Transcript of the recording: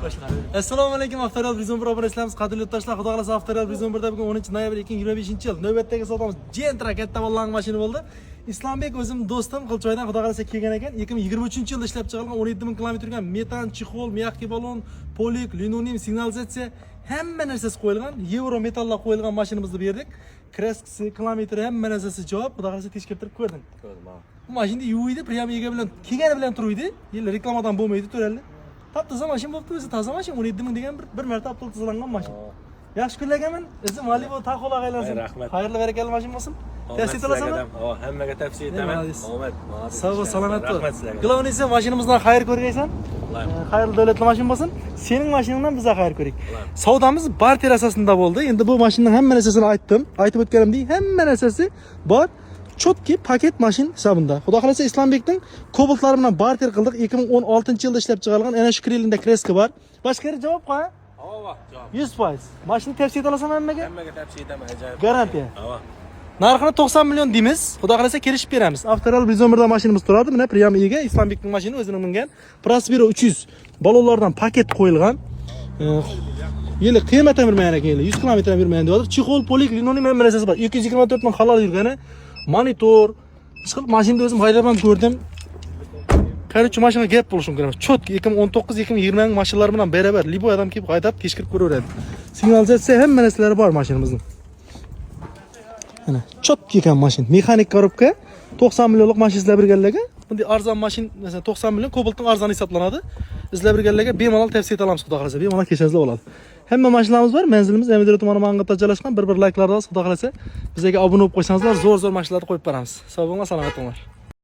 Assalomu alaykum, Avtoreal Brizon bir obonachilarimiz, qadrli yurtdoshlar. Xudo xolasa Avtoreal Brizon 1da bugun 10-noyabr 2025-yil navbatdagi savdomiz Gentra katta bo'lgan mashina bo'ldi. Islombek o'zim do'stim Qilchoydan Xudo xolasa kelgan ekan. 2023-yilda ishlab chiqarilgan 17 000 km yurgan metan, chexol, mягкий balon, polik, linonim, signalizatsiya hamma narsasi qo'yilgan. Euro metallar qo'yilgan mashinamizni berdik. Kreskisi, kilometri hamma narsasi javob. Xudo xolasa tekshirib turib ko'rdim. Bu mashina yuviydi, priyam ega bilan kelgani bilan turuydi. Yil reklamadan bo'lmaydi, to'ralli. Taptaza mashina bo'libdi, o'zi toza mashina, 17 000 degan bir marta aptal tozalangan mashina. Yaxshi kunlargaman, o'zi Malibu Tahoe aylansin. Xayrli barakali mashina bo'lsin. Tavsiya qilasanmi? Hammaga tavsiya etaman. Omad. Sog' bo'l, salomat bo'l. Glowni esa mashinamizdan xayr ko'rgaysan. Xayrli davlatli mashina bo'lsin. Sening mashinangdan biz xayr ko'rik. Savdomiz barter asosida bo'ldi. Endi bu mashinaning hamma narsasini aytdim. Aytib o'tganimdek, hamma narsasi bor. Chotki paket mashin hisobida. Xudo xolasa Islombekning Cobaltlari bilan barter qildik. 2016-yilda ishlab chiqarilgan ana shu krilinde kreska bor. Boshqa javob qo'y. Javob. 100%. Mashina tavsiya eta olasan hammaga? Hammaga tavsiya etaman, ajoyib. Garantiya. Narxini 90 million deymiz. Xudo xolasa kelishib beramiz. Avtoreal Brizon 1da mashinamiz turadi. Mana priyam ega Islombekning mashina o'zining mingan. Prospero 300 balonlardan paket qo'yilgan. Yili qiymat bermagan ekan, 100 km bermagan deyapti. Chexol, polik, linonim hamma narsasi bor. 224 ming halol yurgani. Monitor, chiqib mashinada o'zim haydaman ko'rdim. Qarichi mashina gap bo'lishi mumkin emas. Chotki 2019-2020 mashinalar bilan beraber liboy odam kelib haydab tekshirib ko'raveradi. Signalizatsiya hamma narsalari bor mashinamizning. Mana chotki ekan mashina. Mexanik korobka 90 millionlik mashina izlab birgalarga. Bunday arzon mashina, masalan 90 million Cobaltning arzoni hisoblanadi. Izlab birgalarga bemalol tavsiya etamiz, xudo xolasa. Bemalol kechasizlar bo'ladi. Hamma mashinalarimiz bor. Manzilimiz Amedira tumani Mang'itda joylashgan. Bir-bir layklarni xudo xolasa bizga obuna bo'lib qo'ysangizlar, zo'r mashinalarni qo'yib beramiz. Sog' bo'linglar, salomat bo'linglar.